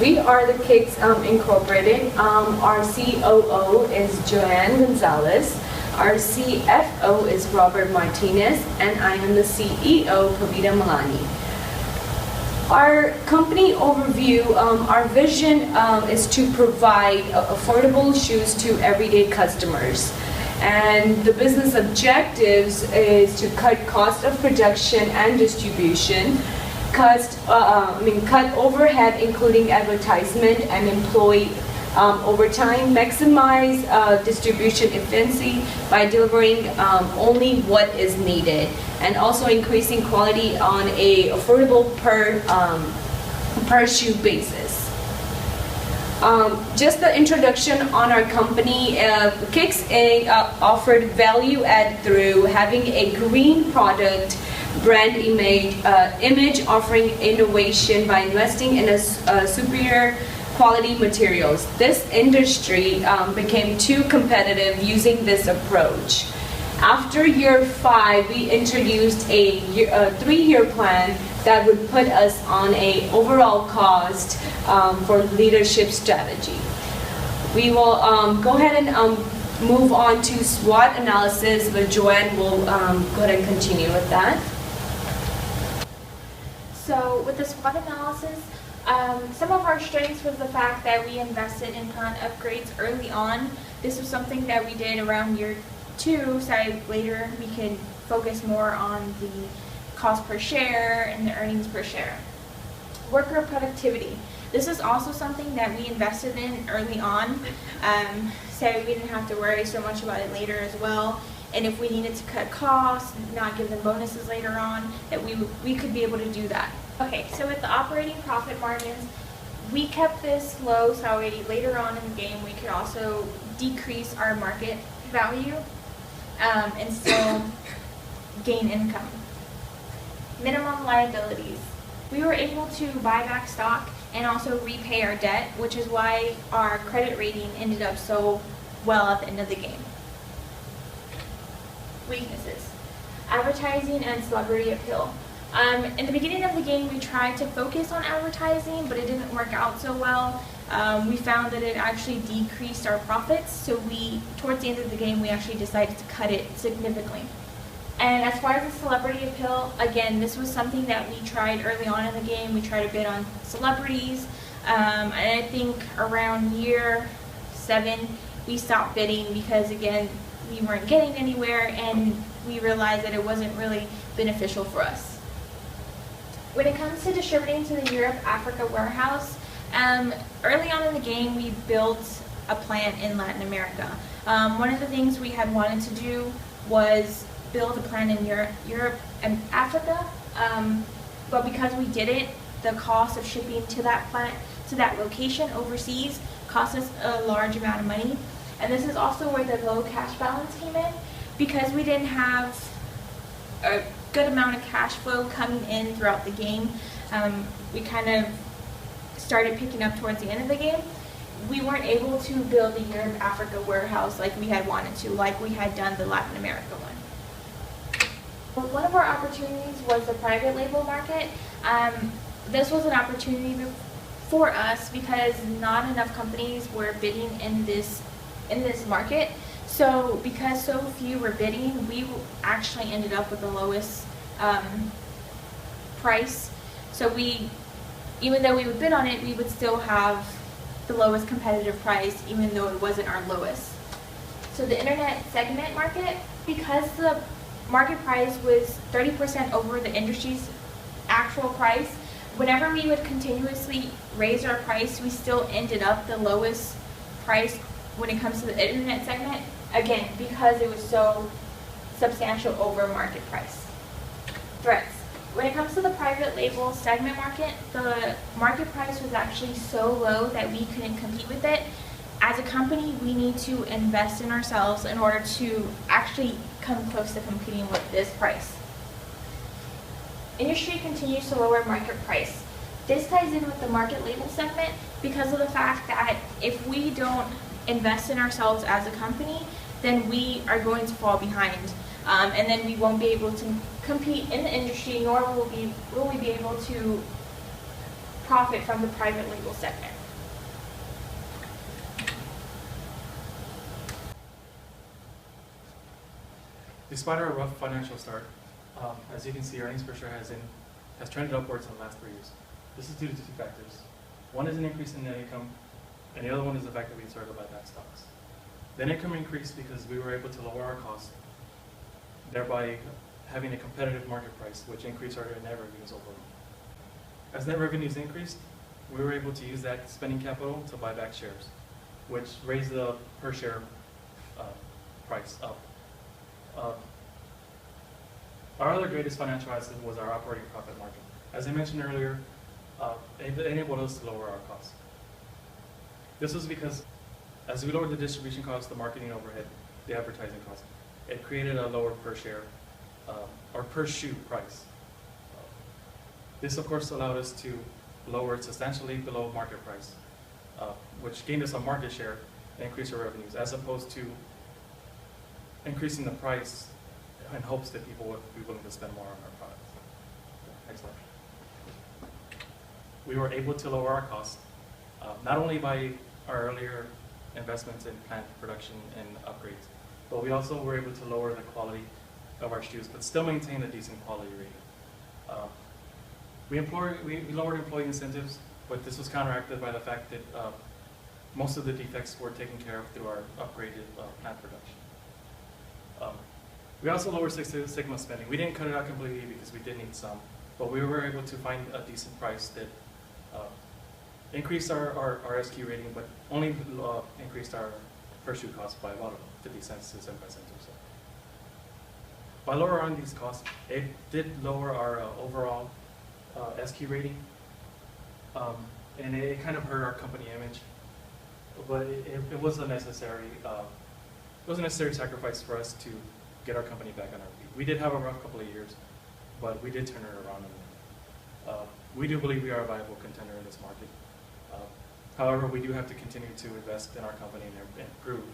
We are the Kicks Incorporated. Our COO is Joanne Gonzalez. Our CFO is Robert Martinez, and I am the CEO, Pavita Malani. Our company overview, our vision is to provide affordable shoes to everyday customers. And the business objectives is to cut cost of production and distribution, cut overhead including advertisement and employee overtime, maximize distribution efficiency by delivering only what is needed, and also increasing quality on a affordable per shoe basis. Just the introduction on our company, Kicks offered value add through having a green product brand image, offering innovation by investing in a superior quality materials. This industry became too competitive using this approach. After year 5, we introduced a 3-year plan that would put us on a overall cost for leadership strategy. We will go ahead and move on to SWOT analysis, but Joanne will go ahead and continue with that. So with the SWOT analysis, some of our strengths was the fact that we invested in plant upgrades early on. This was something that we did around year 2, so later we can focus more on the cost per share and the earnings per share. Worker productivity. This is also something that we invested in early on, so we didn't have to worry so much about it later as well. And if we needed to cut costs, not give them bonuses later on, that we could be able to do that. Okay, so with the operating profit margins, we kept this low so later on in the game we could also decrease our market value and still gain income. Minimum liabilities. We were able to buy back stock and also repay our debt, which is why our credit rating ended up so well at the end of the game. Weaknesses. Advertising and celebrity appeal. In the beginning of the game, we tried to focus on advertising, but it didn't work out so well. We found that it actually decreased our profits, so towards the end of the game, we actually decided to cut it significantly. And as far as the celebrity appeal, again, this was something that we tried early on in the game. We tried to bid on celebrities, and I think around year 7, we stopped bidding because, again, we weren't getting anywhere, and we realized that it wasn't really beneficial for us. When it comes to distributing to the Europe Africa warehouse, early on in the game we built a plant in Latin America. One of the things we had wanted to do was build a plant in Europe and Africa, but because we didn't, the cost of shipping to that plant, to that location overseas, cost us a large amount of money. And this is also where the low cash balance came in, because we didn't have a good amount of cash flow coming in throughout the game. We kind of started picking up towards the end of the game. We weren't able to build the Europe Africa warehouse like we had wanted to, like we had done the Latin America one. One of our opportunities was the private label market. This was an opportunity for us because not enough companies were bidding in this market. So because so few were bidding, we actually ended up with the lowest price. So even though we would bid on it, we would still have the lowest competitive price, even though it wasn't our lowest. So the internet segment market, because the market price was 30% over the industry's actual price, whenever we would continuously raise our price, we still ended up the lowest price when it comes to the internet segment, again, because it was so substantial over market price. Threats. When it comes to the private label segment market, the market price was actually so low that we couldn't compete with it. As a company, we need to invest in ourselves in order to actually come close to competing with this price. Industry continues to lower market price. This ties in with the market label segment because of the fact that if we don't invest in ourselves as a company, then we are going to fall behind. And then we won't be able to compete in the industry, nor will we be able to profit from the private label segment. Despite our rough financial start, as you can see, earnings per share has trended upwards in the last 3 years. This is due to 2 factors. One is an increase in net income, and the other one is the fact that we started to buy back stocks. The net income increased because we were able to lower our costs, thereby having a competitive market price, which increased our net revenues overall. As net revenues increased, we were able to use that spending capital to buy back shares, which raised the per share price up. Our other greatest financial asset was our operating profit margin. As I mentioned earlier, it enabled us to lower our costs. This was because as we lowered the distribution costs, the marketing overhead, the advertising costs, it created a lower per share or per shoe price. This of course allowed us to lower it substantially below market price, which gained us a market share and increased our revenues, as opposed to increasing the price in hopes that people would be willing to spend more on our products. Next slide. We were able to lower our costs, not only by our earlier investments in plant production and upgrades, but we also were able to lower the quality of our shoes, but still maintain a decent quality rating. We lowered employee incentives, but this was counteracted by the fact that most of the defects were taken care of through our upgraded plant production. We also lowered Six Sigma spending. We didn't cut it out completely because we did need some, but we were able to find a decent price that increased our SQ rating, but only increased our per shoe cost by about 50 cents to 75 cents or so. By lowering these costs, it did lower our overall SQ rating, and it kind of hurt our company image, but it was a necessary sacrifice for us to get our company back on our feet. We did have a rough couple of years, but we did turn it around. We do believe we are a viable contender in this market. However, we do have to continue to invest in our company and improve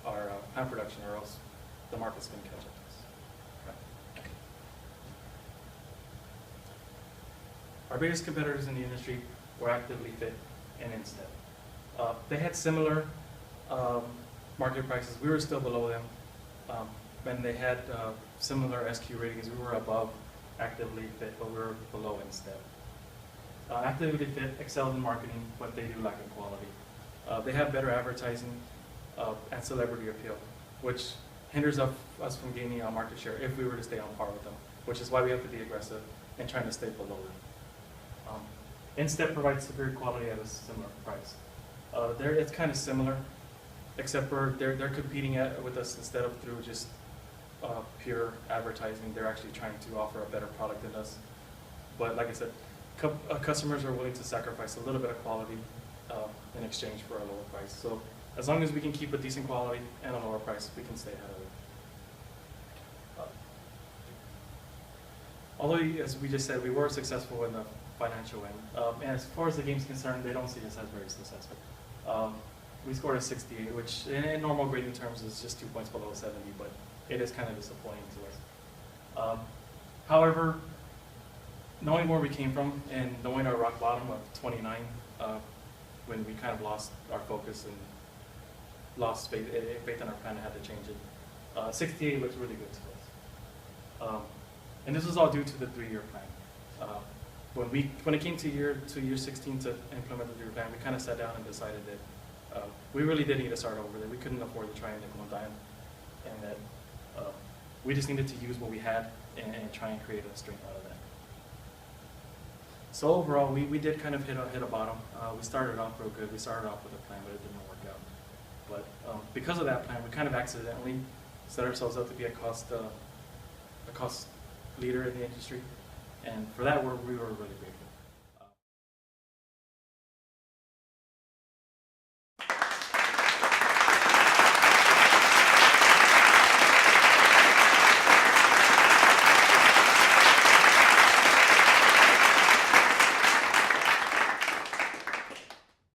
our plant production, or else the market's going to catch up to us. Okay. Our biggest competitors in the industry were Actively Fit and Instead. They had similar market prices. We were still below them. And they had similar SQ ratings. We were above Actively Fit, but we were below Instead. Actively Fit excels in marketing, but they do lack in quality. They have better advertising and celebrity appeal, which hinders us from gaining our market share if we were to stay on par with them, which is why we have to be aggressive in trying to stay below them. Instead provides superior quality at a similar price. It's kind of similar, except for they're competing with us instead of through just pure advertising. They're actually trying to offer a better product than us. But like I said, customers are willing to sacrifice a little bit of quality in exchange for a lower price. So as long as we can keep a decent quality and a lower price, we can stay ahead of it. Although, as we just said, we were successful in the financial end. And as far as the game's concerned, they don't see us as very successful. We scored a 68, which in normal grading terms is just 2 points below 70, but it is kind of disappointing to us. However, knowing where we came from and knowing our rock bottom of 29, when we kind of lost our focus and lost faith in our plan and had to change it, 68 looks really good to us. And this was all due to the 3-year plan. When it came to year 16 to implement the 3-year plan, we kind of sat down and decided that we really did need to start over, that we couldn't afford to try and nickel and dime, and that we just needed to use what we had and try and create a strength out of that. So overall, we did kind of hit a bottom. We started off real good. We started off with a plan, but it didn't work out. But because of that plan, we kind of accidentally set ourselves up to be a cost leader in the industry, and for that we were really grateful.